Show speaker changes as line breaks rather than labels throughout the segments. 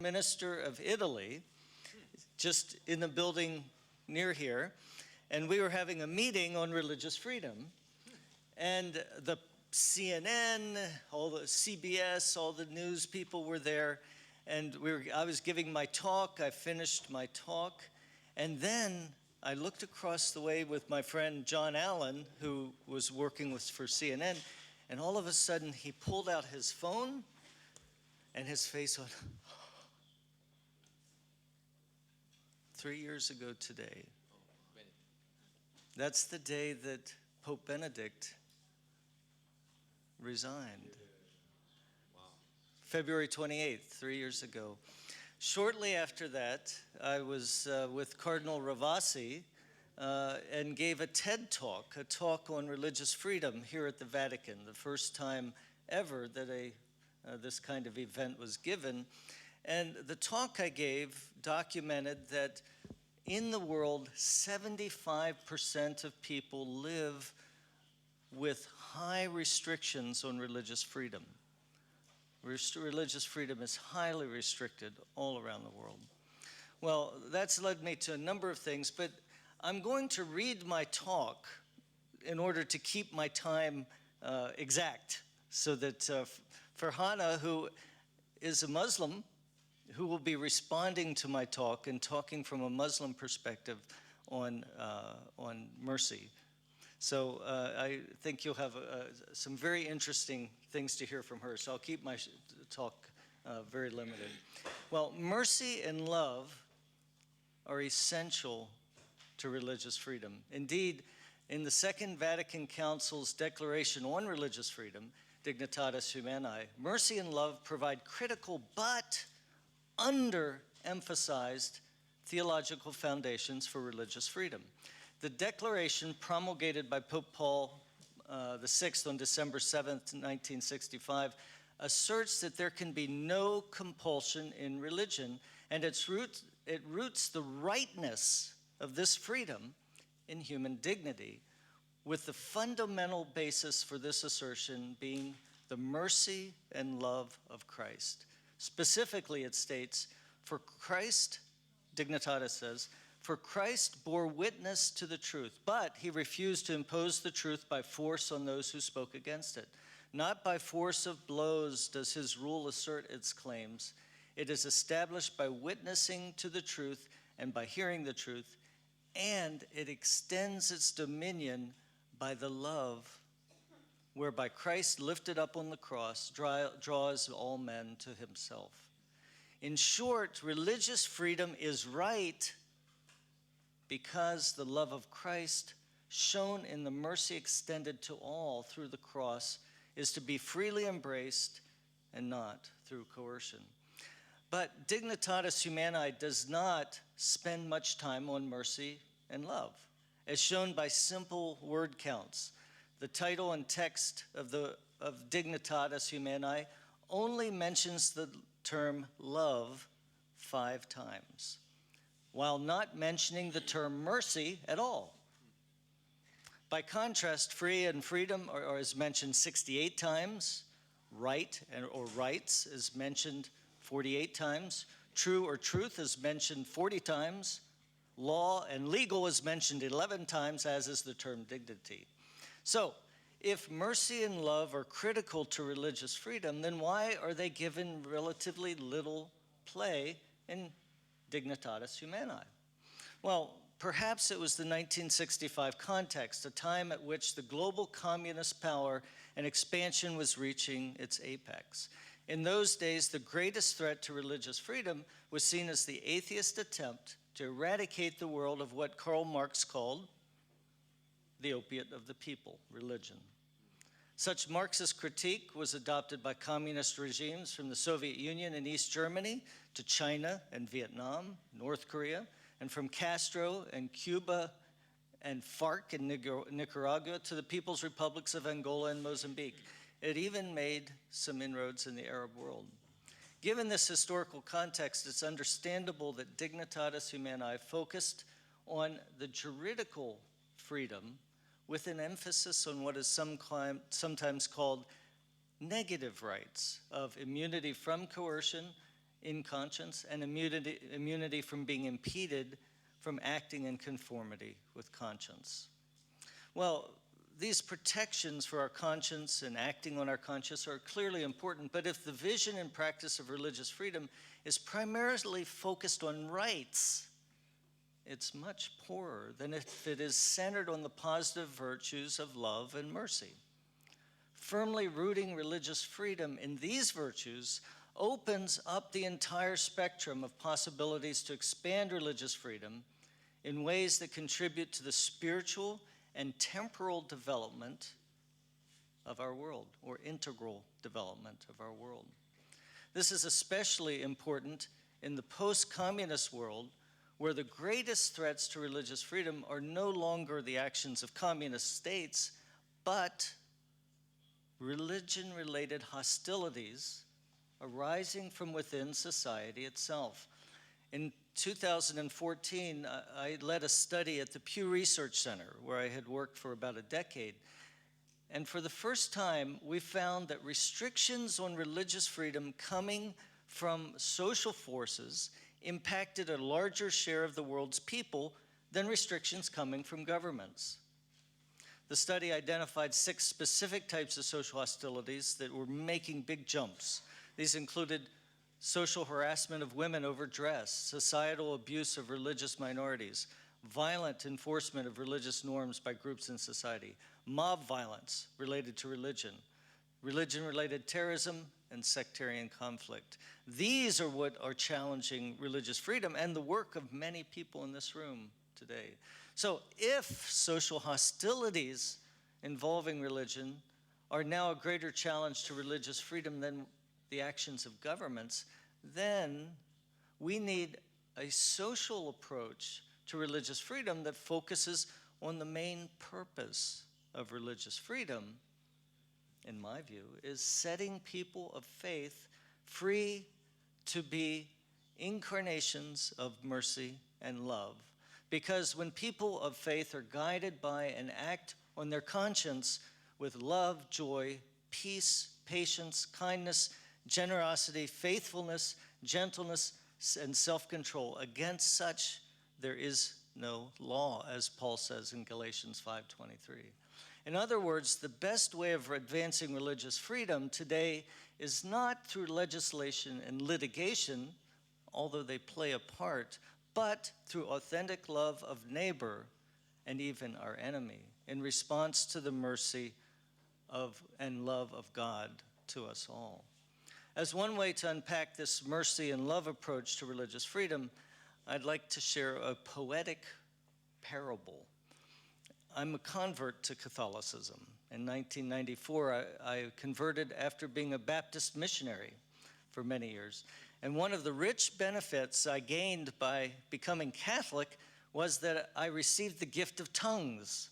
minister of Italy, just in the building near here, and we were having a meeting on religious freedom, and the CNN, all the CBS, all the news people were there, and I was giving my talk. I finished my talk, and then I looked across the way with my friend John Allen, who was working for CNN, and all of a sudden he pulled out his phone, and his face went, 3 years ago today. That's the day that Pope Benedict resigned.
Wow.
February 28th, 3 years ago. Shortly after that, I was with Cardinal Ravasi and gave a TED Talk, a talk on religious freedom here at the Vatican, the first time ever that this kind of event was given. And the talk I gave documented that in the world, 75% of people live with high restrictions on religious freedom. Religious freedom is highly restricted all around the world. Well, that's led me to a number of things, but I'm going to read my talk in order to keep my time exact, so that for Hannah, who is a Muslim, who will be responding to my talk and talking from a Muslim perspective on mercy. So I think you'll have some very interesting things to hear from her. So I'll keep my talk very limited. Well, mercy and love are essential to religious freedom. Indeed, in the Second Vatican Council's Declaration on Religious Freedom, Dignitatis Humanae, mercy and love provide critical but underemphasized theological foundations for religious freedom. The declaration promulgated by Pope Paul VI on December 7th, 1965, asserts that there can be no compulsion in religion, and it roots the rightness of this freedom in human dignity, with the fundamental basis for this assertion being the mercy and love of Christ. Specifically, it states, for Christ, Dignitatis says, for Christ bore witness to the truth, but he refused to impose the truth by force on those who spoke against it. Not by force of blows does his rule assert its claims. It is established by witnessing to the truth and by hearing the truth, and it extends its dominion by the love whereby Christ, lifted up on the cross, draws all men to himself. In short, religious freedom is right because the love of Christ, shown in the mercy extended to all through the cross, is to be freely embraced and not through coercion. But Dignitatis Humanae does not spend much time on mercy and love, as shown by simple word counts. The title and text of Dignitatis Humanae only mentions the term love 5 times, while not mentioning the term mercy at all. By contrast, free and freedom is mentioned 68 times, right or rights is mentioned 48 times, true or truth is mentioned 40 times, law and legal is mentioned 11 times, as is the term dignity. So, if mercy and love are critical to religious freedom, then why are they given relatively little play in Dignitatis Humanae? Well, perhaps it was the 1965 context, a time at which the global communist power and expansion was reaching its apex. In those days, the greatest threat to religious freedom was seen as the atheist attempt to eradicate the world of what Karl Marx called the opiate of the people, religion. Such Marxist critique was adopted by communist regimes from the Soviet Union and East Germany to China and Vietnam, North Korea, and from Castro and Cuba and FARC in Nicaragua to the People's Republics of Angola and Mozambique. It even made some inroads in the Arab world. Given this historical context, it's understandable that Dignitatis Humanae focused on the juridical freedom with an emphasis on what is sometimes called negative rights of immunity from coercion in conscience and immunity from being impeded from acting in conformity with conscience. Well, these protections for our conscience and acting on our conscience are clearly important, but if the vision and practice of religious freedom is primarily focused on rights, it's much poorer than if it is centered on the positive virtues of love and mercy. Firmly rooting religious freedom in these virtues opens up the entire spectrum of possibilities to expand religious freedom in ways that contribute to the spiritual and temporal development of our world, or integral development of our world. This is especially important in the post-communist world, where the greatest threats to religious freedom are no longer the actions of communist states, but religion-related hostilities arising from within society itself. In 2014, I led a study at the Pew Research Center, where I had worked for about a decade. And for the first time, we found that restrictions on religious freedom coming from social forces impacted a larger share of the world's people than restrictions coming from governments. The study identified 6 specific types of social hostilities that were making big jumps. These included social harassment of women over dress, societal abuse of religious minorities, violent enforcement of religious norms by groups in society, mob violence related to religion, religion-related terrorism, and sectarian conflict. These are what are challenging religious freedom and the work of many people in this room today. So if social hostilities involving religion are now a greater challenge to religious freedom than the actions of governments, then we need a social approach to religious freedom that focuses on the main purpose of religious freedom, in my view, is setting people of faith free to be incarnations of mercy and love. Because when people of faith are guided by and act on their conscience with love, joy, peace, patience, kindness, generosity, faithfulness, gentleness, and self-control, against such there is no law, as Paul says in Galatians 5:23. In other words, the best way of advancing religious freedom today is not through legislation and litigation, although they play a part, but through authentic love of neighbor and even our enemy, in response to the mercy of and love of God to us all. As one way to unpack this mercy and love approach to religious freedom, I'd like to share a poetic parable. I'm a convert to Catholicism. In 1994, I converted after being a Baptist missionary for many years. And one of the rich benefits I gained by becoming Catholic was that I received the gift of tongues.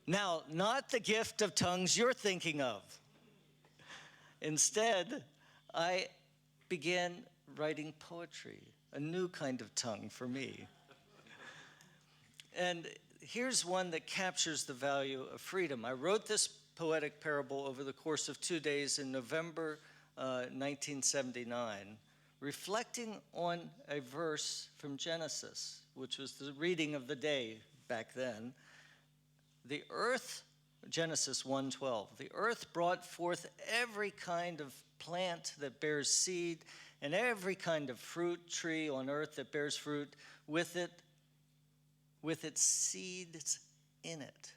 Now, not the gift of tongues you're thinking of. Instead, I began writing poetry, a new kind of tongue for me. And here's one that captures the value of freedom. I wrote this poetic parable over the course of 2 days in November 1979, reflecting on a verse from Genesis, which was the reading of the day back then. The earth, Genesis 1:12, the earth brought forth every kind of plant that bears seed and every kind of fruit tree on earth that bears fruit with its seeds in it.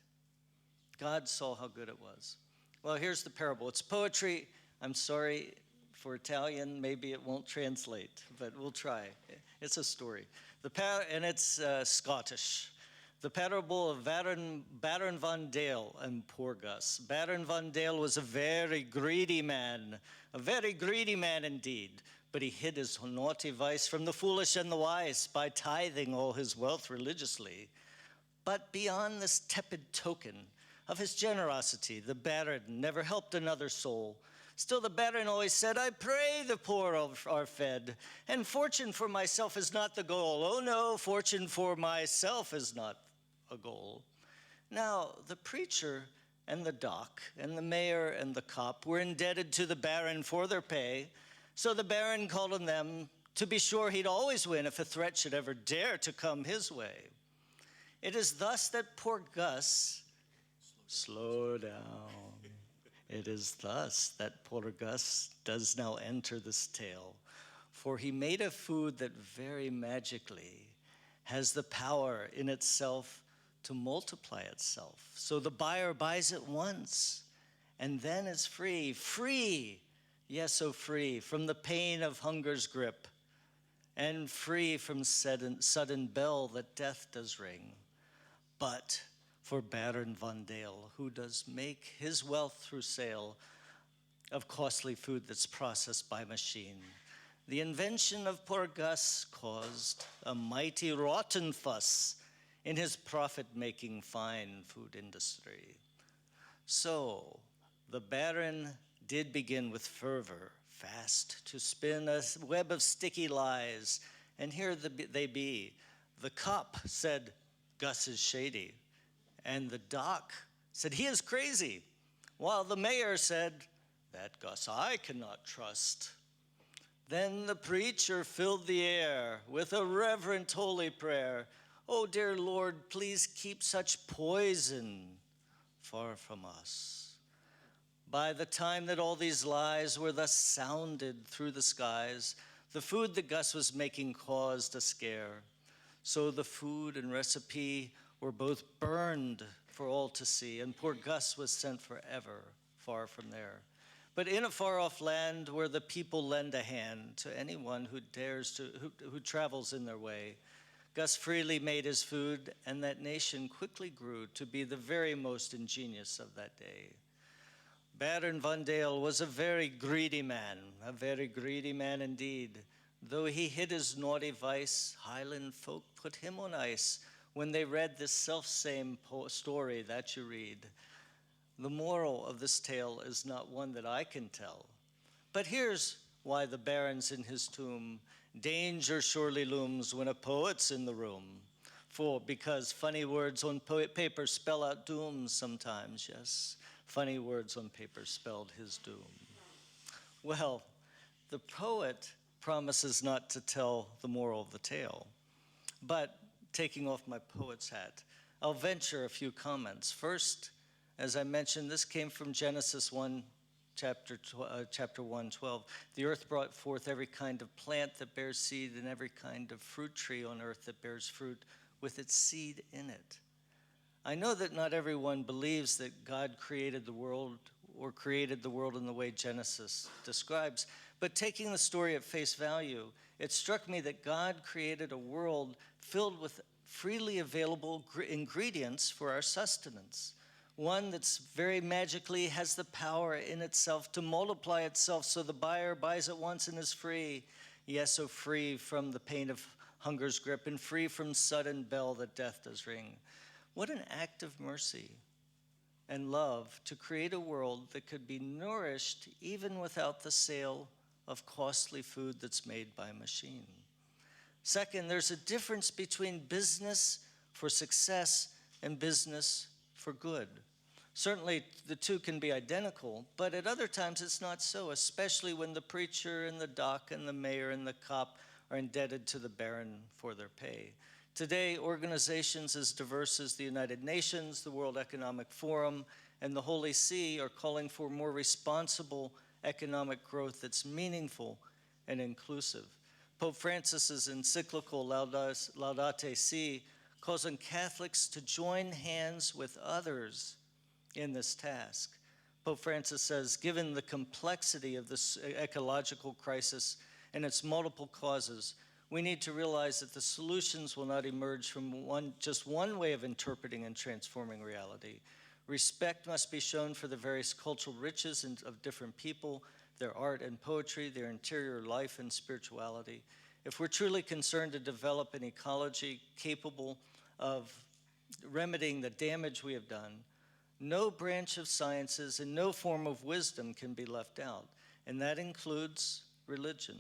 God saw how good it was. Well, here's the parable. It's poetry. I'm sorry for Italian, maybe it won't translate, but we'll try. It's a story. And it's Scottish. The parable of Baron van Dale and poor Gus. Baron van Dale was a very greedy man indeed, but he hid his naughty vice from the foolish and the wise by tithing all his wealth religiously. But beyond this tepid token of his generosity, the Baron never helped another soul. Still the Baron always said, I pray the poor are fed, and fortune for myself is not the goal. Oh no, fortune for myself is not a goal. Now, the preacher and the doc and the mayor and the cop were indebted to the Baron for their pay, So the Baron called on them to be sure he'd always win if a threat should ever dare to come his way. It is thus that poor Gus, slow down. It is thus that poor Gus does now enter this tale, for he made a food that very magically has the power in itself to multiply itself. So the buyer buys it once and then is free, yes, so free from the pain of hunger's grip and free from sudden bell that death does ring. But for Baron Van Dale, who does make his wealth through sale of costly food that's processed by machine, the invention of poor Gus caused a mighty rotten fuss in his profit-making fine food industry. So the Baron did begin with fervor, fast to spin a web of sticky lies, and here they be. The cop said, Gus is shady, and the doc said, he is crazy, while the mayor said, that Gus I cannot trust. Then the preacher filled the air with a reverent holy prayer. Oh, dear Lord, please keep such poison far from us. By the time that all these lies were thus sounded through the skies, the food that Gus was making caused a scare. So the food and recipe were both burned for all to see, and poor Gus was sent forever far from there. But in a far-off land where the people lend a hand to anyone who who travels in their way, Gus freely made his food, and that nation quickly grew to be the very most ingenious of that day. Baron Van Dale was a very greedy man indeed. Though he hid his naughty vice, Highland folk put him on ice when they read this self-same story that you read. The moral of this tale is not one that I can tell, but here's why the Baron's in his tomb. Danger surely looms when a poet's in the room. Because funny words on paper spell out doom sometimes, yes. Funny words on paper spelled his doom. Well, the poet promises not to tell the moral of the tale, but taking off my poet's hat, I'll venture a few comments. First, as I mentioned, this came from Genesis 1, chapter 1:12. The earth brought forth every kind of plant that bears seed and every kind of fruit tree on earth that bears fruit with its seed in it. I know that not everyone believes that God created the world or created the world in the way Genesis describes, but taking the story at face value, it struck me that God created a world filled with freely available ingredients for our sustenance. One that's very magically has the power in itself to multiply itself, so the buyer buys it once and is free. Yes, so free from the pain of hunger's grip and free from sudden bell that death does ring. What an act of mercy and love to create a world that could be nourished even without the sale of costly food that's made by machine. Second, there's a difference between business for success and business for good. Certainly, the two can be identical, but at other times it's not so, especially when the preacher and the doc and the mayor and the cop are indebted to the Baron for their pay. Today, organizations as diverse as the United Nations, the World Economic Forum, and the Holy See are calling for more responsible economic growth that's meaningful and inclusive. Pope Francis's encyclical Laudate Si calls on Catholics to join hands with others in this task. Pope Francis says, given the complexity of this ecological crisis and its multiple causes, we need to realize that the solutions will not emerge from just one way of interpreting and transforming reality. Respect must be shown for the various cultural riches of different people, their art and poetry, their interior life and spirituality. If we're truly concerned to develop an ecology capable of remedying the damage we have done, no branch of sciences and no form of wisdom can be left out, and that includes religion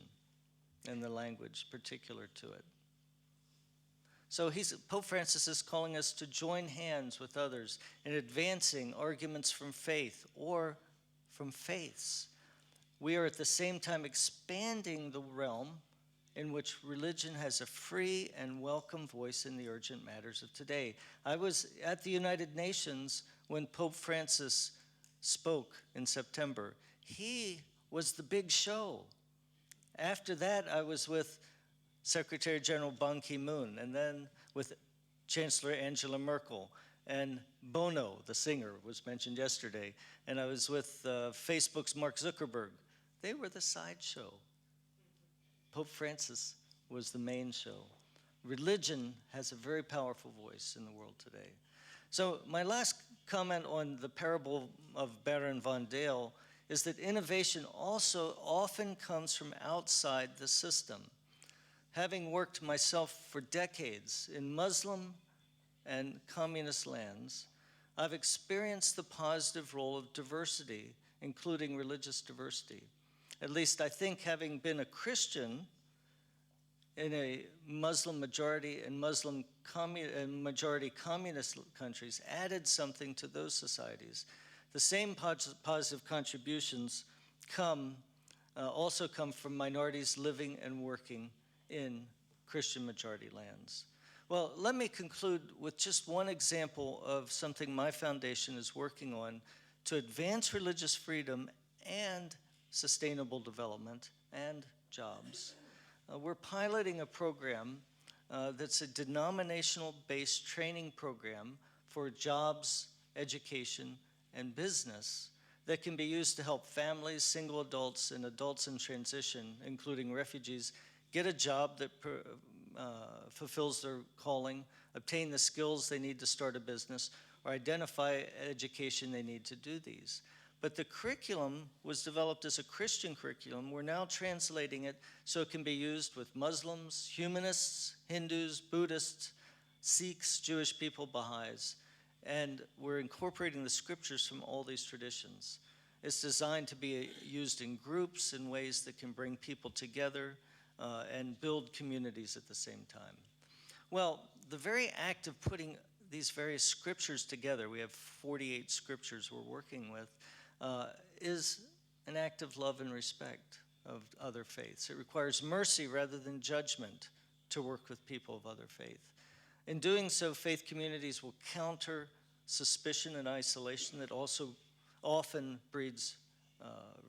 and the language particular to it. So Pope Francis is calling us to join hands with others in advancing arguments from faith or from faiths we are at the same time expanding the realm in which religion has a free and welcome voice in the urgent matters of today. I was at the United Nations when Pope Francis spoke in September. He was the big show. After that, I was with Secretary General Ban Ki-moon, and then with Chancellor Angela Merkel, and Bono, the singer, was mentioned yesterday, and I was with Facebook's Mark Zuckerberg. They were the sideshow. Pope Francis was the main show. Religion has a very powerful voice in the world today. So my last comment on the parable of Baron von Dale is that innovation also often comes from outside the system. Having worked myself for decades in Muslim and communist lands, I've experienced the positive role of diversity, including religious diversity. At least I think, having been a Christian in a Muslim majority and majority communist countries, added something to those societies. The same positive contributions also come from minorities living and working in Christian majority lands. Well, let me conclude with just one example of something my foundation is working on to advance religious freedom and sustainable development and jobs. We're piloting a program that's a denominational-based training program for jobs, education, and business that can be used to help families, single adults, and adults in transition, including refugees, get a job that fulfills their calling, obtain the skills they need to start a business, or identify education they need to do these. But the curriculum was developed as a Christian curriculum. We're now translating it so it can be used with Muslims, humanists, Hindus, Buddhists, Sikhs, Jewish people, Baha'is, and we're incorporating the scriptures from all these traditions. It's designed to be used in groups in ways that can bring people together and build communities at the same time. Well, the very act of putting these various scriptures together, we have 48 scriptures we're working with, is an act of love and respect of other faiths. It requires mercy rather than judgment to work with people of other faith. In doing so, faith communities will counter suspicion and isolation that also often breeds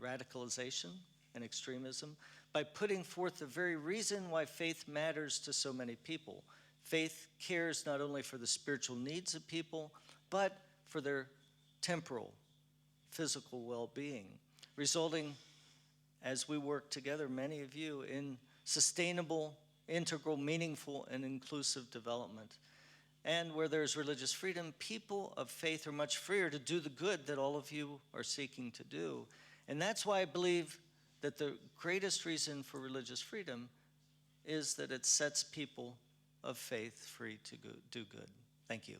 radicalization and extremism by putting forth the very reason why faith matters to so many people. Faith cares not only for the spiritual needs of people, but for their temporal, physical well-being, resulting, as we work together, many of you, in sustainable, integral, meaningful, and inclusive development. And where there's religious freedom, people of faith are much freer to do the good that all of you are seeking to do. And that's why I believe that the greatest reason for religious freedom is that it sets people of faith free to do good. Thank you.